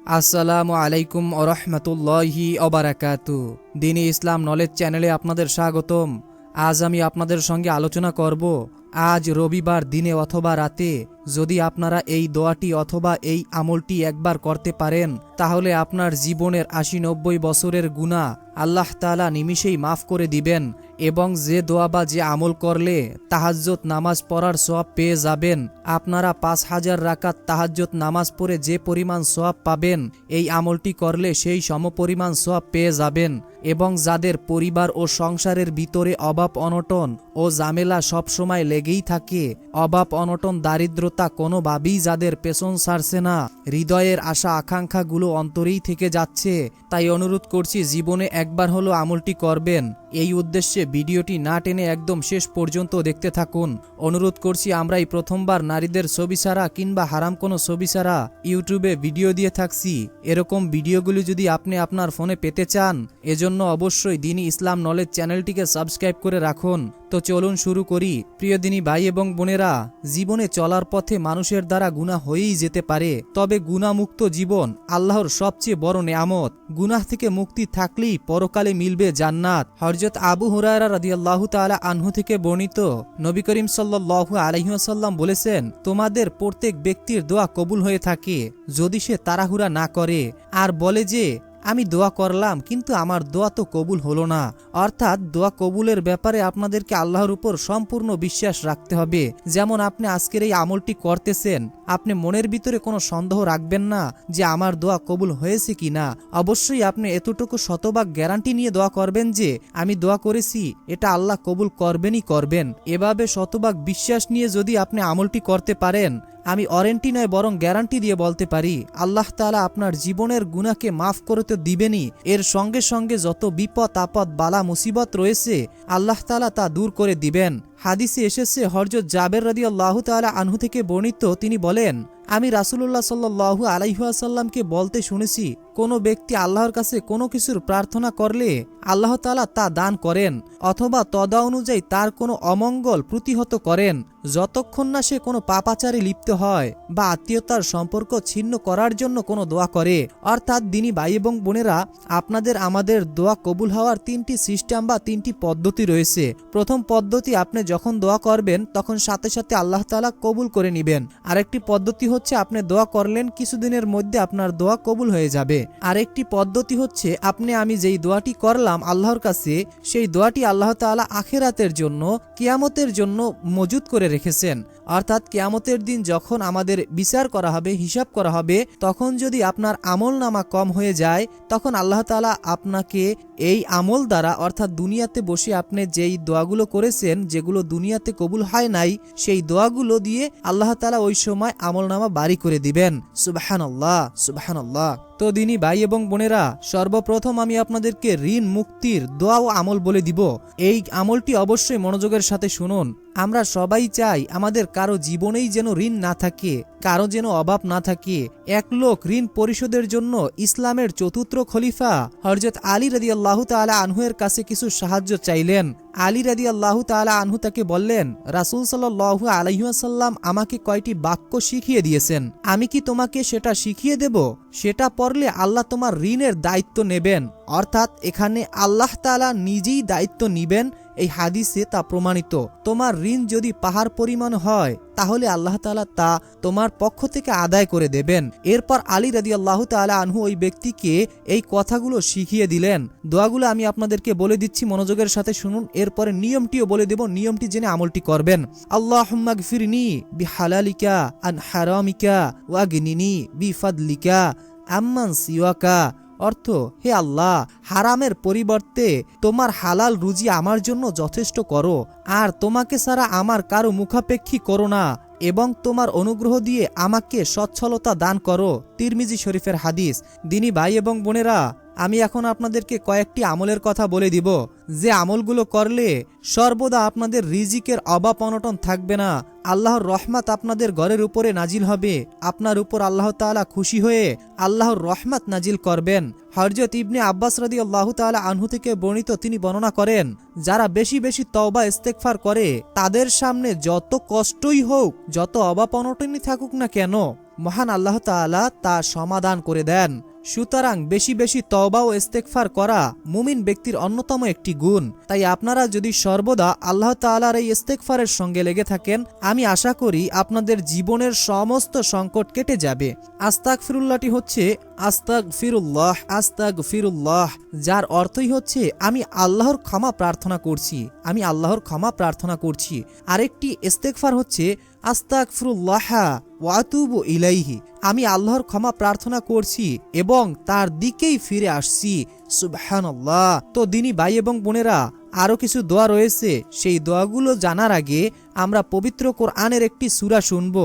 আসসালামু আলাইকুম ওরহমতুল্লাহি ওবারাকাতু। দ্বীন ইসলাম নলেজ চ্যানেলে আপনাদের স্বাগতম। আজ আমি আপনাদের সঙ্গে আলোচনা করব, আজ রবিবার দিনে অথবা রাতে যদি আপনারা এই দোয়াটি অথবা এই আমলটি একবার করতে পারেন, তাহলে আপনার জীবনের ৮০-৯০ বছরের গুনাহ আল্লাহ তাআলা নিমিষেই মাফ করে দিবেন এবং যে দোয়া বা যে আমল করলে তাহাজ্জুদ নামাজ পড়ার সওয়াব পেয়ে যাবেন। আপনারা ৫,০০০ রাকাত তাহাজ্জুদ নামাজ পড়ে যে পরিমাণ সওয়াব পাবেন, এই আমলটি করলে সেই সমপরিমাণ সওয়াব পেয়ে যাবেন। এবং যাদের পরিবার ও সংসারের ভিতরে অভাব অনটন ও ঝামেলা সবসময় লেগেই থাকে, অভাব অনটন দারিদ্রতা কোনোভাবেই যাদের পেছন ছাড়ছে না, হৃদয়ের আশা আকাঙ্ক্ষাগুলো অন্তরেই থেকে যাচ্ছে, তাই অনুরোধ করছি জীবনে একবার হলো আমলটি করবেন। এই উদ্দেশ্যে ভিডিওটি না টেনে একদম শেষ পর্যন্ত দেখতে থাকুন। অনুরোধ করছি, আমরা এই প্রথমবার নারীদের ছবি ছাড়া কিংবা হারাম কোনো ছবি ছাড়া ইউটিউবে ভিডিও দিয়ে থাকছি। এরকম ভিডিওগুলি যদি আপনি আপনার ফোনে পেতে চান, এজন্য অবশ্যই দ্বীন ইসলাম নলেজ চ্যানেলটিকে সাবস্ক্রাইব করে রাখুন। তো চলুন শুরু করি। প্রিয় দ্বীনী ভাই এবং বোনেরা, জীবনে চলার পথে মানুষের দ্বারা গুনাহ হয়েই যেতে পারে, তবে গুনাহমুক্ত জীবন আল্লাহর সবচেয়ে বড় নেয়ামত। গুনাহ থেকে মুক্তি থাকলেই পরকালে মিলবে জান্নাত। হযরত আবু হুরায়রা রাদিয়াল্লাহু তাআলা আনহু থেকে বর্ণিত, নবী করিম সাল্লাল্লাহু আলাইহি ওয়াসাল্লাম বলেছেন, তোমাদের প্রত্যেক ব্যক্তির দোয়া কবুল হয়ে থাকে যদি সে তাড়াহুড়া না করে আর বলে যে আমি দোয়া করলাম কিন্তু আমার দোয়া তো কবুল হলো না। অর্থাৎ দোয়া কবুলের ব্যাপারে আপনাদেরকে আল্লাহর উপর সম্পূর্ণ বিশ্বাস রাখতে হবে। যেমন আপনি আজকের এই আমলটি করতেছেন, আপনি মনের ভিতরে কোনো সন্দেহ রাখবেন না যে আমার দোয়া কবুল হয়েছে কিনা। অবশ্যই আপনি এতটুকু শতভাগ গ্যারান্টি নিয়ে দোয়া করবেন যে আমি দোয়া করেছি, এটা আল্লাহ কবুল করবেনই করবেন। এভাবে শতভাগ বিশ্বাস নিয়ে যদি আপনি আমলটি করতে পারেন, আমি ওয়ারেন্টি নয় বরং গ্যারান্টি দিয়ে বলতে পারি, আল্লাহ তাআলা আপনার জীবনের গুনাহকে মাফ করে তো দিবেনই, এর সঙ্গে সঙ্গে যত বিপদ আপদ বালা মুসিবত রয়েছে আল্লাহ তাআলা তা দূর করে দিবেন। হাদিসে এসেছে, হযরত জাবের রাদিয়াল্লাহু তাআলা আনহু থেকে বর্ণিত, তিনি বলেন, আমি রাসূলুল্লাহ সাল্লাল্লাহু আলাইহি ওয়াসাল্লামকে বলতে শুনেছি, কোনো ব্যক্তি আল্লাহর কাছে কোনো কিছুর প্রার্থনা করলে আল্লাহ তাআলা তা দান করেন অথবা তদা অনুযায়ী তার কোনো অমঙ্গল প্রতিহত করেন, যতক্ষণ না সে কোনো পাপাচারে লিপ্ত হয় বা আত্মীয়তার সম্পর্ক ছিন্ন করার জন্য কোনো দোয়া করে। অর্থাৎ দ্বীনী ভাই এবং বোনেরা, আপনাদের আমাদের দোয়া কবুল হওয়ার ৩টি সিস্টেম বা ৩টি পদ্ধতি রয়েছে। প্রথম পদ্ধতি, আপনি যখন দোয়া করবেন তখন সাথে সাথে আল্লাহ তাআলা কবুল করে নেবেন। আরেকটি পদ্ধতি হচ্ছে, আপনি দোয়া করলেন কিছুদিনের মধ্যে আপনার দোয়া কবুল হয়ে যাবে। আরেকটি পদ্ধতি হচ্ছে, আমি যেই দোয়াটি করলাম আল্লাহর কাছে, সেই দোয়াটি আল্লাহ তাআলা আখিরাতের জন্য, কিয়ামতের জন্য মজুদ করে রেখেছেন। অর্থাৎ কিয়ামতের দিন যখন আমাদের বিচার করা হবে, হিসাব করা হবে, তখন যদি আপনার আমল নামা কম হয়ে যায়, তখন আল্লাহ তাআলা আপনাকে এই আমল দ্বারা, অর্থাৎ দুনিয়াতে বসে আপনি যেই দোয়াগুলো করেছেন, যেগুলো দুনিয়াতে কবুল হয় নাই, সেই দোয়াগুলো দিয়ে আল্লাহ তাআলা ওই সময় আমল নামা বাড়ি করে দিবেন। সুবহানাল্লাহ, সুবহানাল্লাহ। তো দ্বীনী ভাই এবং বোনেরা, সর্বপ্রথম আমি আপনাদেরকে ঋণ মুক্তির দোয়া ও আমল বলে দিব। এই আমলটি অবশ্যই মনোযোগের সাথে শুনুন। আমরা সবাই চাই আমাদের কারো জীবনেই যেন ঋণ না থাকে, কারো যেন অভাব না থাকে। এক লোক ঋণ পরিশোধের জন্য ইসলামের চতুর্থ খলিফা হযরত আলী রাদিয়াল্লাহু তাআলা আনহু এর কাছে কিছু সাহায্য চাইলেন। আলী রাদিয়াল্লাহু তাআলা আনহু তাকে বললেন, রাসূল সাল্লাল্লাহু আলাইহি ওয়াসাল্লাম আমাকে কয়টি বাক্য শিখিয়ে দিয়েছেন, আমি কি তোমাকে সেটা শিখিয়ে দেব? সেটা পড়লে আল্লাহ তোমার ঋণের দায়িত্ব নেবেন। অর্থাৎ এখানে আল্লাহ তাআলা নিজেই দায়িত্ব নিবেন। এই হাদিসে তা প্রমাণিত। তোমার ঋণ যদি পাহাড় পরিমাণ হয়, তাহলে আল্লাহ তাআলা তা তোমার পক্ষ থেকে আদায় করে দেবেন। এরপর আলী রাদিয়াল্লাহু তাআলা আনহু ওই ব্যক্তিকে এই কথাগুলো শিখিয়ে দিলেন। দোয়াগুলো আমি আপনাদেরকে বলে দিচ্ছি, মনোযোগের সাথে শুনুন। এরপরে নিয়মটিও বলে দেব, নিয়মটি জেনে আমলটি করবেন। আল্লাহুম্মা গফিরনি বিহালালিকা আন হারামিকা ওয়াগনিনি বিফাদলিকা আম্মান সিওয়াকা। অর্থ, হে আল্লাহ, হারামের পরিবর্তে তোমার হালাল রুজি আমার জন্য যথেষ্ট করো, আর তোমাকে ছাড়া আমার কারো মুখাপেক্ষী করো না, এবং তোমার অনুগ্রহ দিয়ে আমাকে সচ্ছলতা দান করো। তিরমিজি শরীফের হাদিস। দ্বীনী ভাই এবং বোনেরা, আমি এখন আপনাদেরকে কয়েকটি আমলের কথা বলে দিব, যে আমলগুলো করলে সর্বদা আপনাদের রিজিকের অভাব অনটন থাকবে না, আল্লাহর রহমত আপনাদের ঘরের উপরে নাজিল হবে, আপনার উপর আল্লাহ তাআলা খুশি হয়ে আল্লাহর রহমত নাজিল করবেন। হযরত ইবনে আব্বাস রাদিয়াল্লাহু তাআলা আনহু থেকে বর্ণিত, তিনি বর্ণনা করেন, যারা বেশি বেশি তওবা ইস্তেগফার করে, তাদের সামনে যত কষ্টই হোক, যত অভাব অনটনই থাকুক না কেন, মহান আল্লাহ তাআলা তা সমাধান করে দেন। সুতরাং বেশি বেশি তওবা ও ইস্তেগফার করা মুমিন ব্যক্তির অন্যতম একটি গুণ। তাই আপনারা যদি সর্বদা আল্লাহ তাআলার এই ইস্তেগফারের সঙ্গে লেগে থাকেন, আমি আশা করি আপনাদের জীবনের সমস্ত সংকট কেটে যাবে। আস্তাগফিরুল্লাহটি হচ্ছে আস্তাগফিরুল্লাহ আস্তাগফিরুল্লাহ, যার অর্থই হচ্ছে আমি আল্লাহর ক্ষমা প্রার্থনা করছি, আমি আল্লাহর ক্ষমা প্রার্থনা করছি। আরেকটি ইস্তেগফার হচ্ছে আস্তাগফিরুল্লাহ ওয়া আতুবু ইলাইহি, আমি আল্লাহর ক্ষমা প্রার্থনা করছি এবং তার দিকেই ফিরে আসছি। সুবহানাল্লাহ। তো দিনী ভাই এবং বোনেরা, আরও কিছু দোয়া রয়েছে, সেই দোয়াগুলো জানার আগে আমরা পবিত্র কোরআনের একটি সূরা শুনব।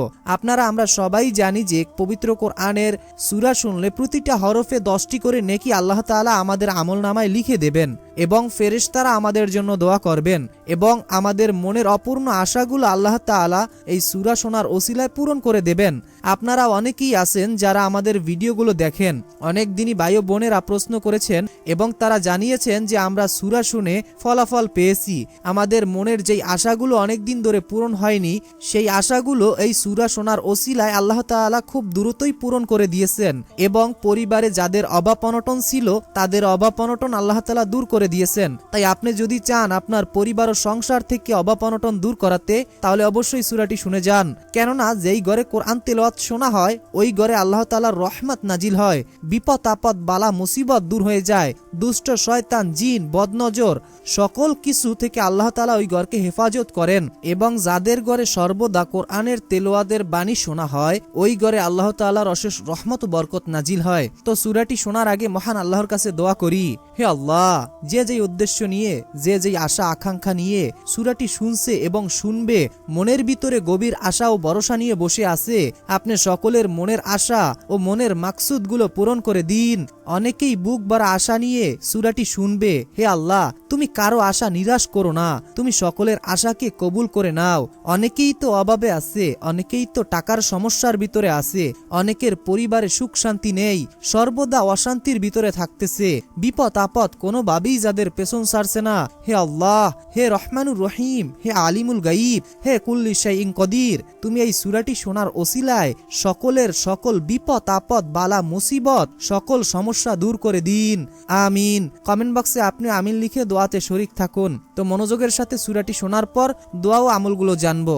আমরা সবাই জানি যে পবিত্র কোরআনের সূরা শুনলে প্রতিটা হরফে 10টি করে নেকি আল্লাহ তাআলা আমাদের আমলনামায় লিখে দেবেন এবং ফেরেশতারা আমাদের জন্য দোয়া করবেন এবং আমাদের মনের অপূর্ণ আশাগুলো আল্লাহ তাআলা এই সূরা শোনার ওসিলায় পূরণ করে দেবেন। আপনারা অনেকেই আছেন যারা আমাদের ভিডিওগুলো দেখেন, অনেক দিনই ভাই ও বোনেরা প্রশ্ন করেছেন এবং তারা জানিয়েছেন যে আমরা সূরা শুনে ফলাফল পেয়েছি। আমাদের মনের যেই আশাগুলো অনেক দিন ধরে পূরণ হয়নি, সেই আশাগুলো এই সূরা শোনার ওসিলায় আল্লাহ তাআলা খুব দ্রুতই পূরণ করে দিয়েছেন এবং পরিবারে যাদের অভাব অনটন ছিল তাদের অভাব অনটন আল্লাহ তাআলা দূর করে দিয়েছেন। তাই আপনি যদি চান আপনার পরিবার ও সংসার থেকে অভাব অনটন দূর করাতে, তাহলে অবশ্যই সূরাটি শুনে যান। কেননা যেই ঘরে কোরআন তেলাওয়াত শোনা হয় ওই ঘরে আল্লাহ তাআলার রহমত নাজিল হয়, বিপদ আপদ বালা মুসিবত দূর হয়ে যায়, দুষ্ট শয়তান জিন বদনজর সকল কিছু থেকে আল্লাহ তাআলা ওই ঘরকে হেফাজত করেন এবং যাদের ঘরে সর্বদা কোরআনের তেলাওয়াতের বাণী শোনা হয় ওই ঘরে আল্লাহ তাআলার অশেষ রহমত ও বরকত নাজিল হয়। তো সূরাটি শোনার আগে মহান আল্লাহর কাছে দোয়া করি, হে আল্লাহ, যে যেই উদ্দেশ্য নিয়ে, যে যেই আশা আকাঙ্ক্ষা নিয়ে সূরাটি শুনছে এবং শুনবে, মনের ভিতরে গভীর আশা ও ভরসা নিয়ে বসে আছে, আপনি সকলের মনের আশা ও মনের মাকসুদগুলো পূরণ করে দিন। অনেকেই বুক ভরা আশা নিয়ে সূরাটি শুনবে, হে আল্লাহ, তুমি কারো আশা নিরাশ করো না, তুমি সকলের আশাকে কবুল করে নাও। অনেকেই তো অভাবে আছে, অনেকেই তো টাকার সমস্যার ভিতরে আছে, অনেকের পরিবারে সুখ শান্তি নেই, সর্বদা অশান্তির ভিতরে থাকতেছে, বিপদ আপদ কোনোভাবেই যাদের পেছন ছাড়ছে না, হে আল্লাহ, হে রহমানুর রহিম, হে আলিমুল গাইব, হে কুল্লি শাইইন কদির, তুমি এই সূরাটি শোনার ওসিলায় সকলের সকল বিপদ আপদ বালা মুসিবত সকল সমস্যা দূর করে দিন, আমিন। কমেন্ট বক্সে আপনি আমিন লিখে দোয়াতে শরীক থাকুন। তো মনোযোগের সাথে সূরাটি শোনার পর দোয়া ও আমলগুলো জানবো।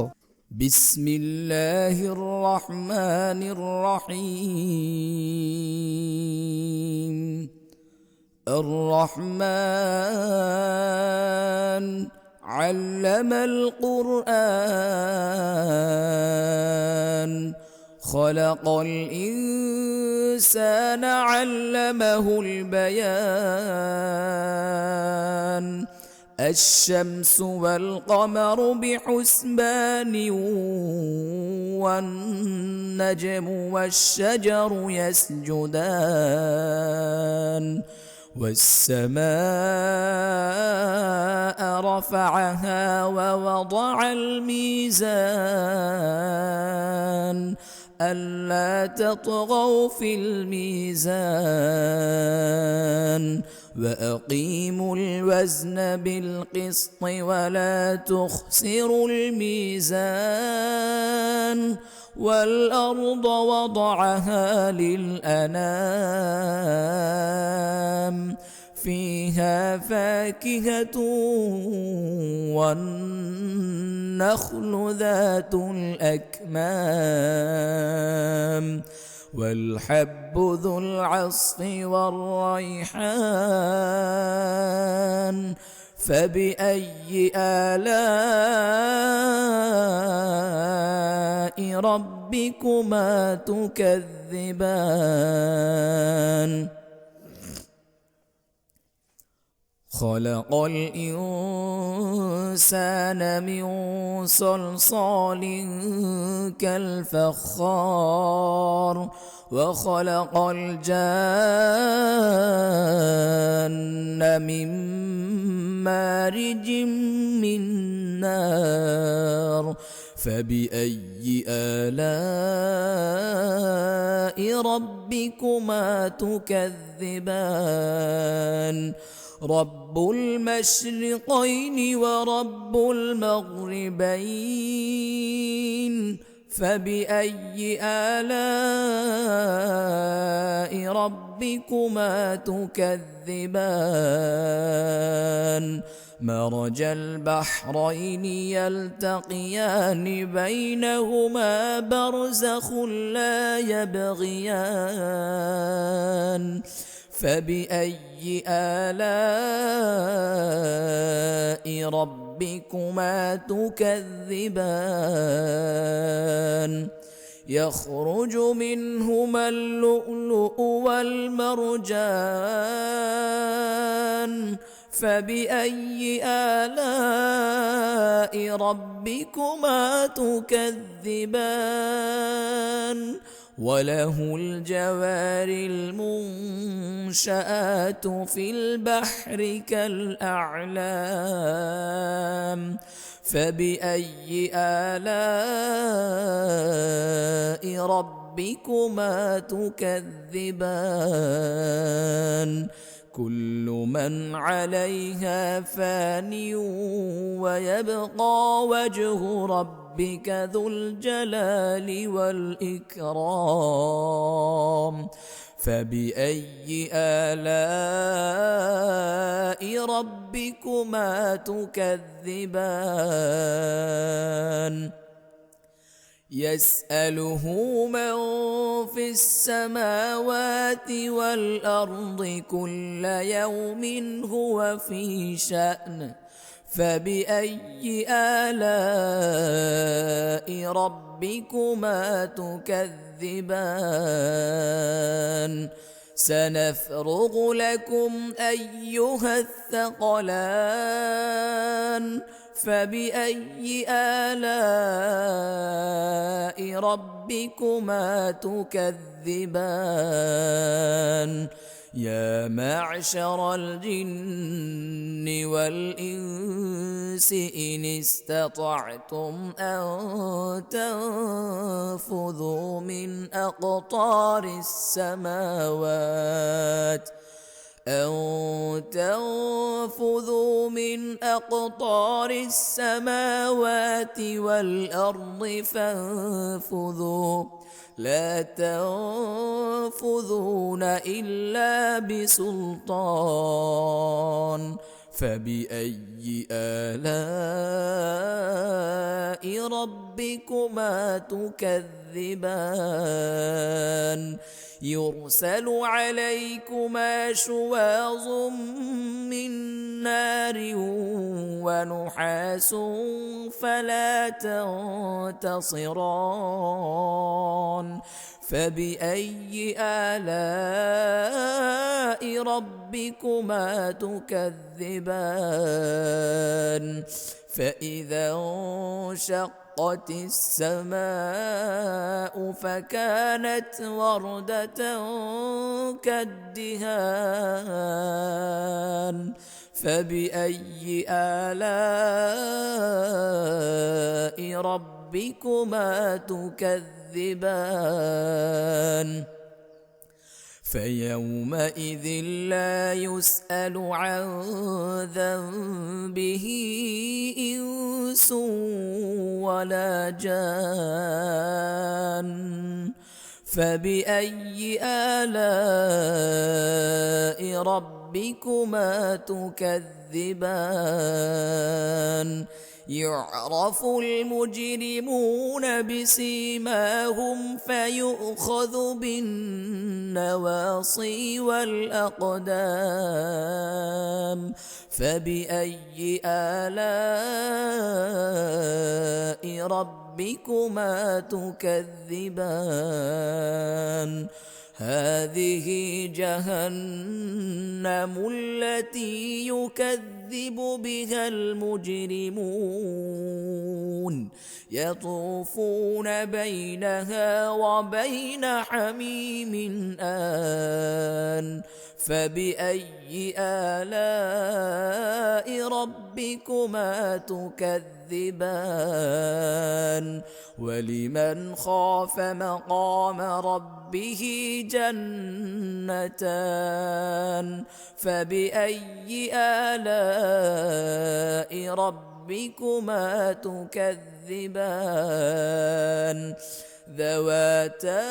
বিসমিল্লাহির রহমানির রহিম। আর রহমান আল্লামাল কুরআন খলাকাল ইনসানা আল্লামাহুল বায়ান। الشمس والقمر بحسبان والنجم والشجر يسجدان والسماء رفعها ووضع الميزان ألا تطغوا في الميزان وأقيموا الوزن بالقسط ولا تخسروا الميزان والأرض وضعها للأنام فيها فاكهة والنخل ذات الأكمام والحب ذو العصف والريحان فبأي آلاء ربكما تكذبان خلق الإنسان من صلصال كالفخار وخلق الجان من مارج من نار فبأي آلاء ربكما تكذبان رب المشرقين ورب المغربين فبأي آلاء ربكما تكذبان مرج البحرين يلتقيان بينهما برزخ لا يبغيان فبأي آلاء ربكما تكذبان يخرج منهما اللؤلؤ والمرجان فبأي آلاء ربكما تكذبان وله الجوار المنشآت في البحر كالأعلام فبأي آلاء ربكما تكذبان كل من عليها فان ويبقى وجه ربك ذو الجلال والإكرام فبأي آلاء ربكما تكذبان يسأله من في السماوات والأرض كل يوم هو في شأن فبأي آلاء ربكما تكذبان سنفرغ لكم أيها الثقلان فبأي آلاء ربكما تكذبان يا معشر الجن والإنس إن استطعتم أن تنفذوا من أقطار السماوات والأرض فانفذوا لا تنفذون إلا بسلطان فبأي آلاء ربكما تكذبان يرسل عليكما شواظ من نار ونحاس فلا تنتصران فبأي آلاء ربكما تكذبان فإذا انشقت السماء فكانت وردة كالدهان فبأي آلاء ربكما تكذبان فيومئذ لا يسأل عن ذنبه إنس ولا جان فبأي آلاء ربكما تكذبان يعرف المجرمون بسيماهم فيؤخذ بالنواصي والأقدام فبأي آلاء ربكما تكذبان هذه جهنم التي يكذب بها المجرمون يطوفون بينها وبين حميم آن فبأي آلاء ربكما تكذبان ولمن خاف مقام ربه جنتان فبأي آلاء ربكما تكذبان تكذبان ذواتا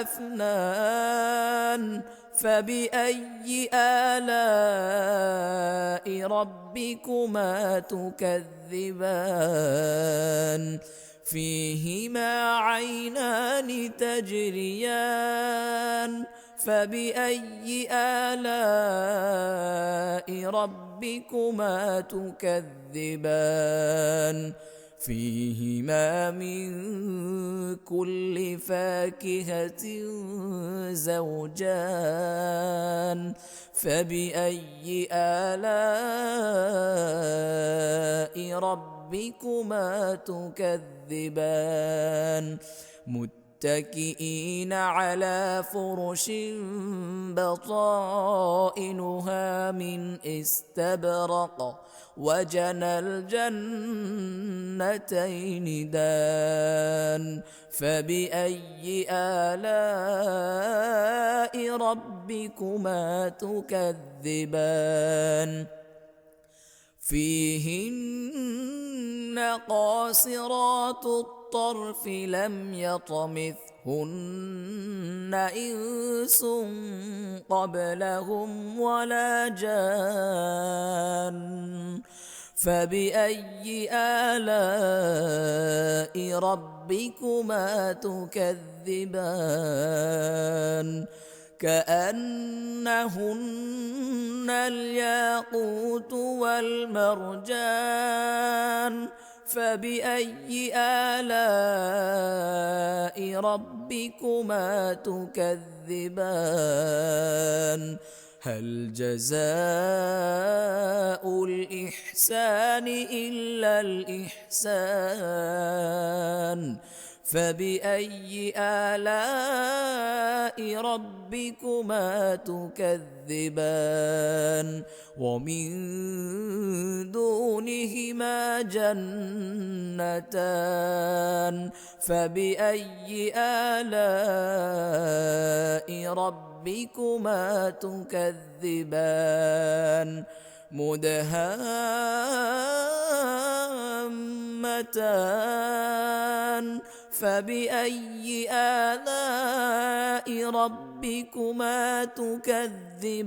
أفنان فبأي آلاء ربكما تكذبان فيهما عينان تجريان فبأي آلاء ربكما تكذبان فيهما من كل فاكهة زوجان فبأي آلاء ربكما تكذبان متكئين على فرش بطائنها من استبرق وجنى الجنتين دان فبأي آلاء ربكما تكذبان فيهن قاصرات الطرف لم يطمثهن إنس قبلهم ولا جان فبأي آلاء ربكما تكذبان كأنهن الياقوت والمرجان فبأي آلاء ربكما تكذبان هل جزاء الإحسان إلا الإحسان فبأي آلاء ربكما تكذبان ومن دونهما جنتان فبأي آلاء ربكما تكذبان مدهامتان فبأي آلاء ربكما تكذبان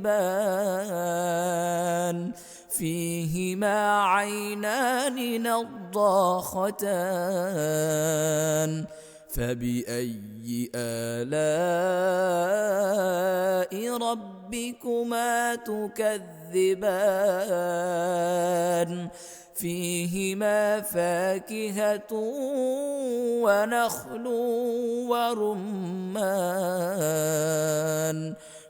فيهما عينان نضاختان فبأي آلاء ربكما تكذبان فيهما فاكهة ونخل ورمان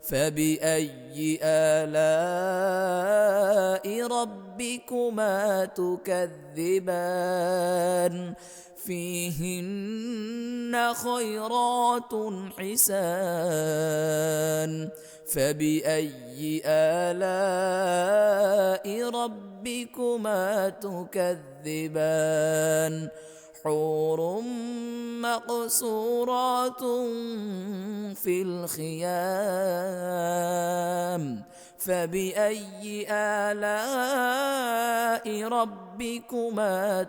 فبأي آلاء ربكما تكذبان فيهن خيرات حسان فبأي آلاء ربكما تكذبان حور مقصورات في الخيام فبأي آلاء ربكما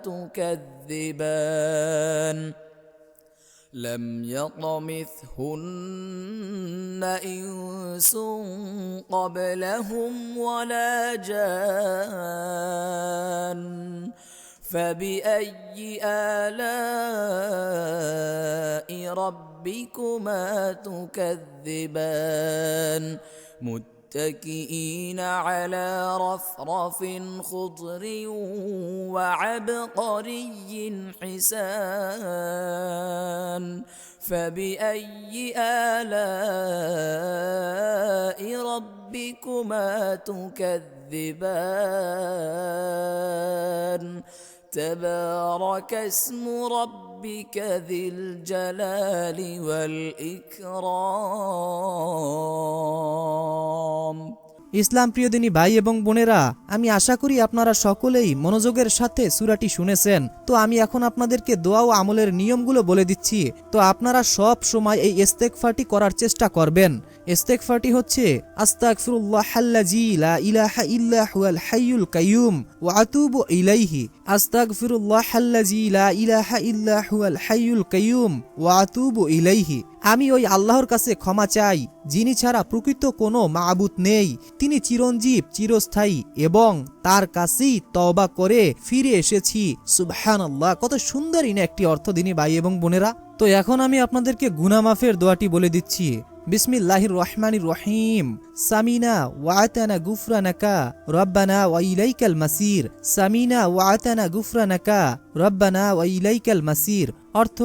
تكذبان لم يطمثهن إنس قبلهم ولا جان فبأي آلاء ربكما تكذبان متكئين على رفرف خضر وعبقري حسان فبأي آلاء ربكما تكذبان تبارك اسم ربك ذي الجلال والإكرام ইসলাম প্রিয় দিনী ভাই এবং বোনেরা, আমি আশা করি আপনারা সকলেই মনোযোগের সাথে সূরাটি শুনেছেন। তো আমি এখন আপনাদেরকে দোয়া ও আমলের নিয়মগুলো বলে দিচ্ছি। তো আপনারা সব সময় এই ইস্তেগফারটি করার চেষ্টা করবেন। ইস্তেগফারটি হচ্ছে আস্তাগফিরুল্লাহাল্লাযী লা ইলাহা ইল্লা হুয়াল হাইয়ুল কাইয়ুম ওয়া আতুবু ইলাইহি। আস্তাগফিরুল্লাহাল্লাযী লা ইলাহা ইল্লা হুয়াল হাইয়ুল কাইয়ুম ওয়া আতুবু ইলাইহি। আমি ওই আল্লাহর কাছে ক্ষমা চাই যিনি ছাড়া প্রকৃত কোনো মাবুদ নেই, তিনি চিরঞ্জীব চিরস্থায়ী এবং তার কাছেই তওবা করে ফিরে এসেছি। সুবহানাল্লাহ, কত সুন্দর ইনা একটি অর্থ দিনী ভাই এবং বোনেরা। তো এখন আমি আপনাদেরকে গুনাহ মাফের দোয়াটি বলে দিচ্ছি। বিসমিল্লাহির রহমানির রহিম। সামিনা ওয়া আতানা গুফরানাকা রব্বানা ওয়া ইলাইকাল মাসির। সামিনা ওয়া আতানা গুফরানাকা রব্বানা ওয়া ইলাইকাল মাসির। অর্থ,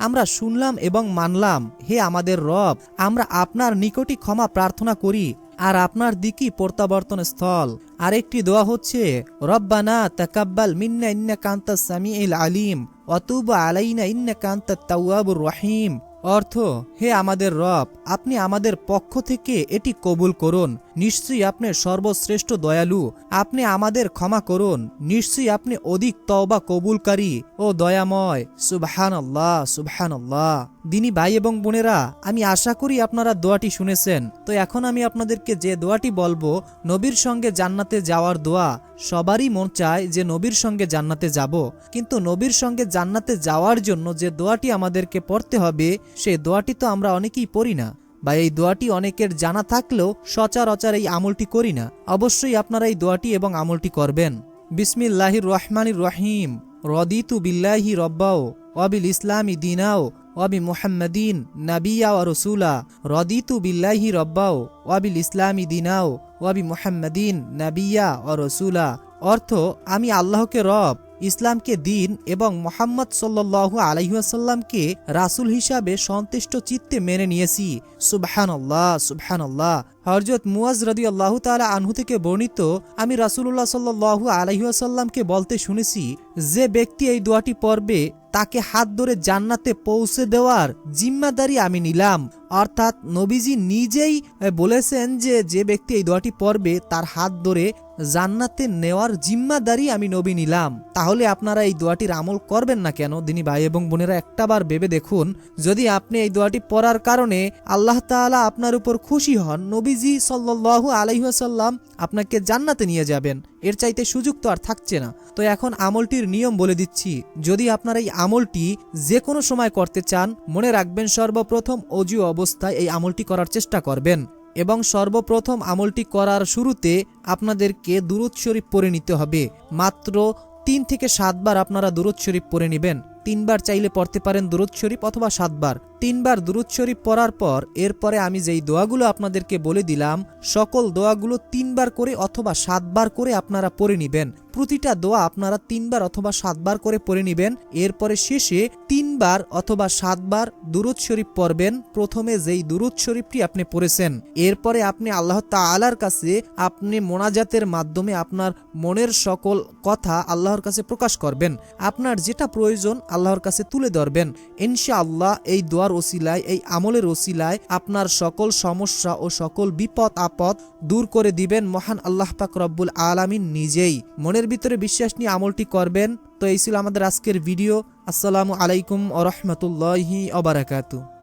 আমরা শুনলাম এবং মানলাম, হে আমাদের রব, আমরা আপনার নিকটই ক্ষমা প্রার্থনা করি আর আপনার দিকই প্রত্যাবর্তন স্থল। আরেকটি দোয়া হচ্ছে রব্বানা তাকাব্বাল মিন্না ইন্নাকা আনতাস সামিউল আলিম ওয়া তুব আলাইনা ইন্নাকা আনতাত তাওয়াবুর রহিম। অর্থ, হে আমাদের রব, আপনি আমাদের পক্ষ থেকে এটি কবুল করুন, নিশ্চয়ই আপনি সর্বশ্রেষ্ঠ দয়ালু, আপনি আমাদের ক্ষমা করুন, নিশ্চয়ই আপনি অধিক তওবা কবুলকারী ও দয়াময়। সুবহানাল্লাহ, সুবহানাল্লাহ। দিনী ভাই এবং বোনেরা, আমি আশা করি আপনারা দোয়াটি শুনেছেন। তো এখন আমি আপনাদেরকে যে দোয়াটি বলবো, নবীর সঙ্গে জান্নাতে যাওয়ার দোয়া। সবারই মন চায় যে নবীর সঙ্গে জান্নাতে যাব, কিন্তু নবীর সঙ্গে জান্নাতে যাওয়ার জন্য যে দোয়াটি আমাদেরকে পড়তে হবে, সেই দোয়াটি তো আমরা অনেকেই পড়ি না, বা এই দোয়াটি অনেকের জানা থাকলেও সচরাচর এই আমলটি করি না। অবশ্যই আপনারা এই দোয়াটি এবং আমলটি করবেন। বিসমিল্লাহির রহমানির রহিম। রদিতু বিল্লাহি রব্বাও ওয়া বিল ইসলামি দীনাও ওয়া বি মুহাম্মাদিন নাবিয়্যা ওয়া রাসূলা। রদিতু বিল্লাহি রব্বাও ওয়া বিল ইসলামি দীনাও ওয়া বি মুহাম্মাদিন নাবিয়্যা ওয়া রাসূলা। অর্থ, আমি আল্লাহকে রব, ইসলামকে দিন এবং মুহাম্মদ সাল্লাল্লাহু আলাইহি ওয়াসাল্লামকে রাসূল হিসাবে সন্তুষ্ট চিত্তে মেনে নিয়েছি। সুবহানাল্লাহ, সুবহানাল্লাহ। হযরত মুয়াজ রাদিয়াল্লাহু তাআলা আনহু থেকে বর্ণিত, আমি রাসূলুল্লাহ সাল্লাল্লাহু আলাইহি ওয়াসাল্লামকে বলতে শুনেছি, যে ব্যক্তি এই দোয়াটি পড়বে তাকে হাত ধরে জান্নাতে পৌঁছে দেওয়ার জিম্মাদারি আমি নিলাম। অর্থাৎ নবীজি নিজেই বলেছেন যে যে ব্যক্তি এই দোয়াটি পড়বে তার হাত ধরে জান্নাতে নেওয়ার জিম্মাদারি আমি নবী নিলাম। তাহলে আপনারা এই দোয়াটির আমল করবেন না কেন? দিনী ভাই এবং বোনেরা, একটাবার ভেবে দেখুন, যদি আপনি এই দোয়াটি পড়ার কারণে আল্লাহ তাআলা আপনার উপর খুশি হন, নবীজি সাল্লাল্লাহু আলাইহি ওয়াসাল্লাম আপনাকে জান্নাতে নিয়ে যাবেন, এর চাইতে সুযোগ তো আর থাকছে না। তো এখন আমলটির নিয়ম বলে দিচ্ছি। যদি আপনারা এই আমলটি যে কোনো সময় করতে চান, মনে রাখবেন সর্বপ্রথম অজু অবস্থায় এই আমলটি করার চেষ্টা করবেন এবং সর্বপ্রথম আমলটি করার শুরুতে আপনাদেরকে দুরূদ শরীফ পড়ে নিতে হবে। মাত্র 3 থেকে 7 বার আপনারা দুরূদ শরীফ পড়ে নেবেন। 3 বার চাইলে পড়তে পারেন দুরূদ শরীফ, অথবা 7 বার। 3 বার দুরূদ শরীফ পড়ার পর এরপরে আমি যেই দোয়াগুলো আপনাদেরকে বলে দিলাম, সকল দোয়াগুলো 3 বার করে অথবা 7 বার করে আপনারা পড়ে নেবেন। প্রতিটা দোয়া আপনারা 3 বার অথবা 7 বার করে পড়ে নেবেন। এরপরে শেষে 3 বার অথবা 7 বার দুরূদ শরীফ পড়বেন, প্রথমে যেই দুরূদ শরীফটি আপনি পড়েছেন। এরপরে আপনি আল্লাহ তাআলার কাছে আপনি মোনাজাতের মাধ্যমে আপনার মনের সকল কথা আল্লাহর কাছে প্রকাশ করবেন। আপনার যেটা প্রয়োজন আল্লাহর কাছে তুলে ধরবেন। ইনশাআল্লাহ এই দোয়ার ওসিলায়, এই আমলের ওসিলায় আপনার সকল সমস্যা ও সকল বিপদ আপদ দূর করে দিবেন মহান আল্লাহ পাক রব্বুল আলামিন নিজেই। মনের ভিতরে বিশ্বাস নিয়ে আমলটি করবেন। তো এই ছিল আমাদের আজকের ভিডিও। আসসালামু আলাইকুম ওয়া রাহমাতুল্লাহি ওয়া বারাকাতুহু।